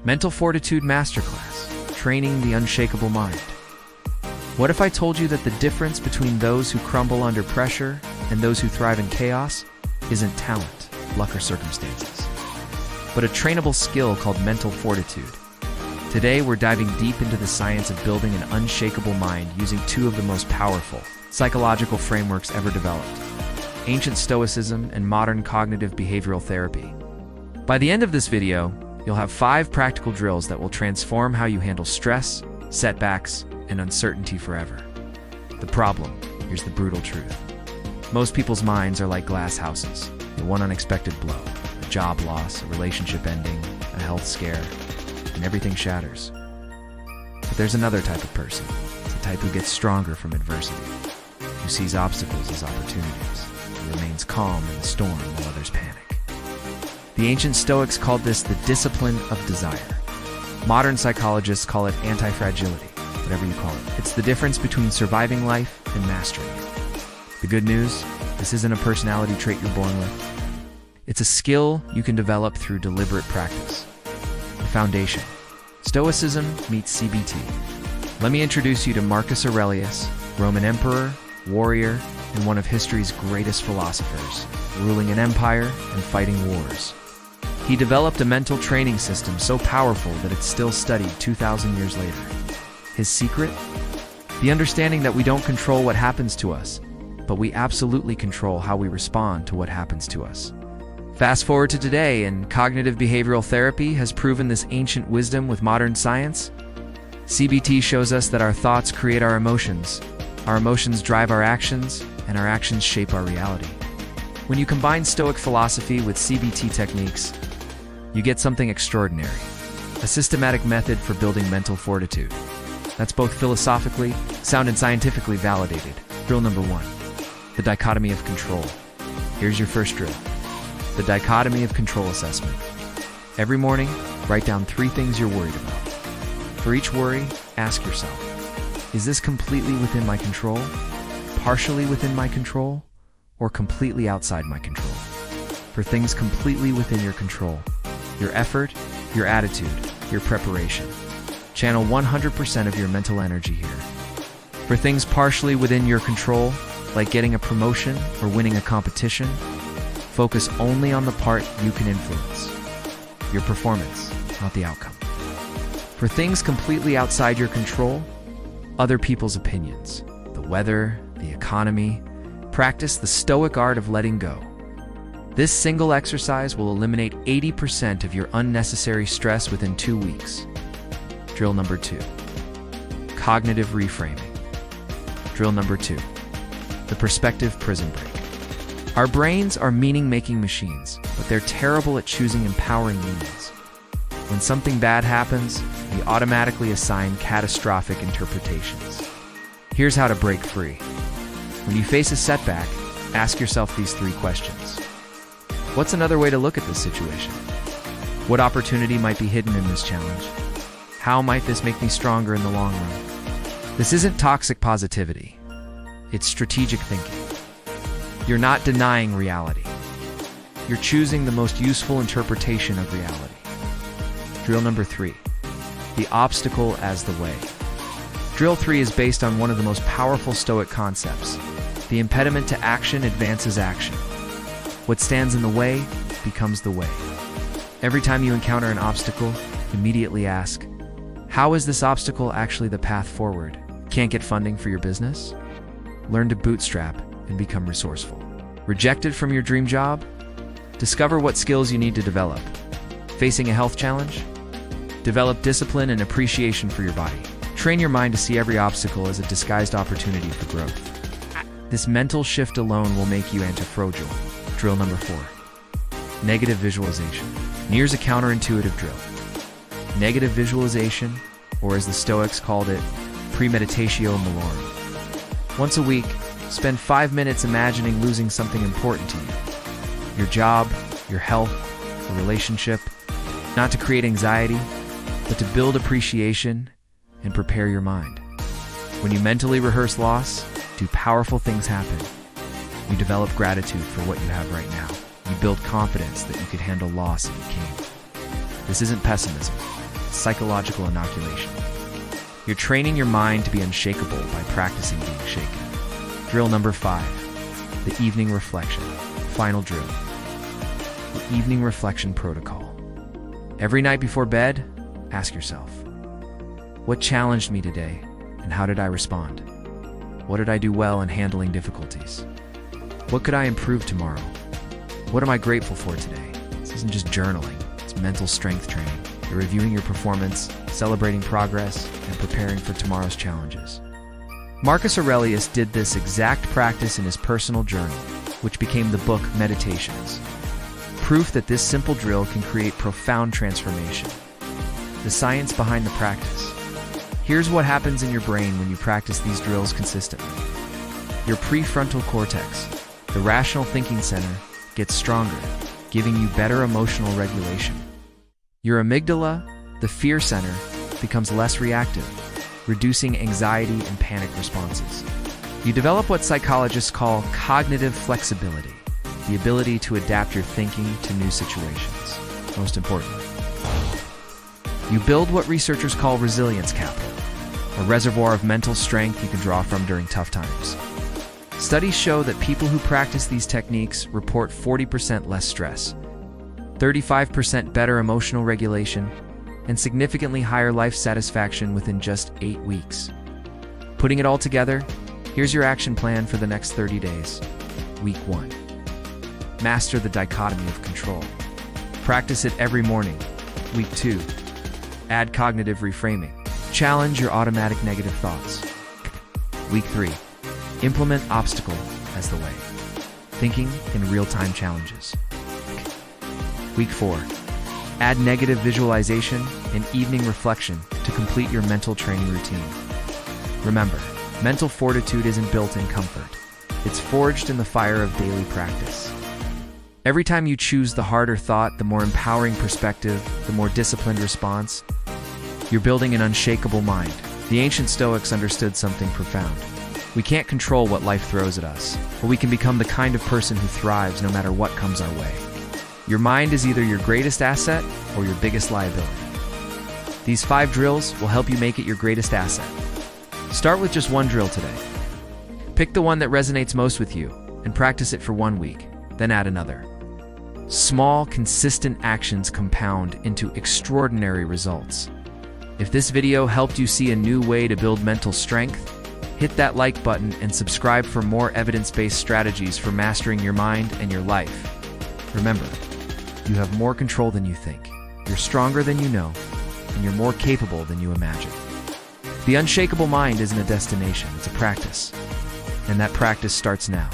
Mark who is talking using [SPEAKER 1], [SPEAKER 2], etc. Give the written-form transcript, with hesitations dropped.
[SPEAKER 1] Mental Fortitude Masterclass, Training the Unshakable Mind. What if I told you that the difference between those who crumble under pressure and those who thrive in chaos isn't talent, luck, or circumstances, but a trainable skill called mental fortitude? Today, we're diving deep into the science of building an unshakable mind using two of the most powerful psychological frameworks ever developed: ancient Stoicism and modern cognitive behavioral therapy. By the end of this video, you'll have 5 practical drills that will transform how you handle stress, setbacks, and uncertainty forever. The problem, here's the brutal truth. Most people's minds are like glass houses. One unexpected blow, a job loss, a relationship ending, a health scare, and everything shatters. But there's another type of person, the type who gets stronger from adversity, who sees obstacles as opportunities, who remains calm in the storm while others panic. The ancient Stoics called this the discipline of desire. Modern psychologists call it anti-fragility, whatever you call it. It's the difference between surviving life and mastering it. The good news, this isn't a personality trait you're born with. It's a skill you can develop through deliberate practice. The foundation. Stoicism meets CBT. Let me introduce you to Marcus Aurelius, Roman emperor, warrior, and one of history's greatest philosophers, ruling an empire and fighting wars. He developed a mental training system so powerful that it's still studied 2,000 years later. His secret? The understanding that we don't control what happens to us, but we absolutely control how we respond to what happens to us. Fast forward to today, and cognitive behavioral therapy has proven this ancient wisdom with modern science. CBT shows us that our thoughts create our emotions drive our actions, and our actions shape our reality. When you combine Stoic philosophy with CBT techniques, you get something extraordinary. A systematic method for building mental fortitude. That's both philosophically, sound, and scientifically validated. Drill number 1. The Dichotomy of Control. Here's your first drill. The Dichotomy of Control assessment. Every morning, write down 3 things you're worried about. For each worry, ask yourself, is this completely within my control, partially within my control, or completely outside my control? For things completely within your control, your effort, your attitude, your preparation. Channel 100% of your mental energy here. For things partially within your control, like getting a promotion or winning a competition, focus only on the part you can influence. Your performance, not the outcome. For things completely outside your control, other people's opinions, the weather, the economy, practice the Stoic art of letting go. This single exercise will eliminate 80% of your unnecessary stress within 2 weeks. Drill number 2. Cognitive reframing. Drill number 2. The perspective prison break. Our brains are meaning-making machines, but they're terrible at choosing empowering meanings. When something bad happens, we automatically assign catastrophic interpretations. Here's how to break free. When you face a setback, ask yourself these 3 questions. What's another way to look at this situation? What opportunity might be hidden in this challenge? How might this make me stronger in the long run? This isn't toxic positivity. It's strategic thinking. You're not denying reality. You're choosing the most useful interpretation of reality. Drill number 3. The obstacle as the way. Drill 3 is based on one of the most powerful Stoic concepts. The impediment to action advances action. What stands in the way becomes the way. Every time you encounter an obstacle, immediately ask, how is this obstacle actually the path forward? Can't get funding for your business? Learn to bootstrap and become resourceful. Rejected from your dream job? Discover what skills you need to develop. Facing a health challenge? Develop discipline and appreciation for your body. Train your mind to see every obstacle as a disguised opportunity for growth. This mental shift alone will make you anti-fragile. Drill number 4. Negative visualization. Here's a counterintuitive drill. Negative visualization, or as the Stoics called it, premeditatio malorum. Once a week, spend 5 minutes imagining losing something important to you. Your job, your health, a relationship. Not to create anxiety, but to build appreciation and prepare your mind. When you mentally rehearse loss, do powerful things happen. You develop gratitude for what you have right now. You build confidence that you could handle loss if it came. This isn't pessimism. psychological inoculation. You're training your mind to be unshakable by practicing being shaken. Drill number 5, the evening reflection. Final drill. The evening reflection protocol. Every night before bed, ask yourself, what challenged me today and how did I respond? What did I do well in handling difficulties? What could I improve tomorrow? What am I grateful for today? This isn't just journaling, it's mental strength training. You're reviewing your performance, celebrating progress, and preparing for tomorrow's challenges. Marcus Aurelius did this exact practice in his personal journal, which became the book Meditations. Proof that this simple drill can create profound transformation. The science behind the practice. Here's what happens in your brain when you practice these drills consistently. Your prefrontal cortex, the rational thinking center, gets stronger, giving you better emotional regulation. Your amygdala, the fear center, becomes less reactive, reducing anxiety and panic responses. You develop what psychologists call cognitive flexibility, the ability to adapt your thinking to new situations. Most importantly, you build what researchers call resilience capital, a reservoir of mental strength you can draw from during tough times. Studies show that people who practice these techniques report 40% less stress, 35% better emotional regulation, and significantly higher life satisfaction within just 8 weeks. Putting it all together, here's your action plan for the next 30 days. Week 1. Master the dichotomy of control. Practice it every morning. Week 2. Add cognitive reframing. Challenge your automatic negative thoughts. Week 3. Implement obstacle as the way. Thinking in real-time challenges. Week 4. Add negative visualization and evening reflection to complete your mental training routine. Remember, mental fortitude isn't built in comfort. It's forged in the fire of daily practice. Every time you choose the harder thought, the more empowering perspective, the more disciplined response, you're building an unshakable mind. The ancient Stoics understood something profound. We can't control what life throws at us, but we can become the kind of person who thrives no matter what comes our way. Your mind is either your greatest asset or your biggest liability. These 5 drills will help you make it your greatest asset. Start with just one drill today. Pick the one that resonates most with you and practice it for 1 week, then add another. Small, consistent actions compound into extraordinary results. If this video helped you see a new way to build mental strength, hit that like button and subscribe for more evidence-based strategies for mastering your mind and your life. Remember, you have more control than you think. You're stronger than you know, and you're more capable than you imagine. The unshakable mind isn't a destination, it's a practice. And that practice starts now.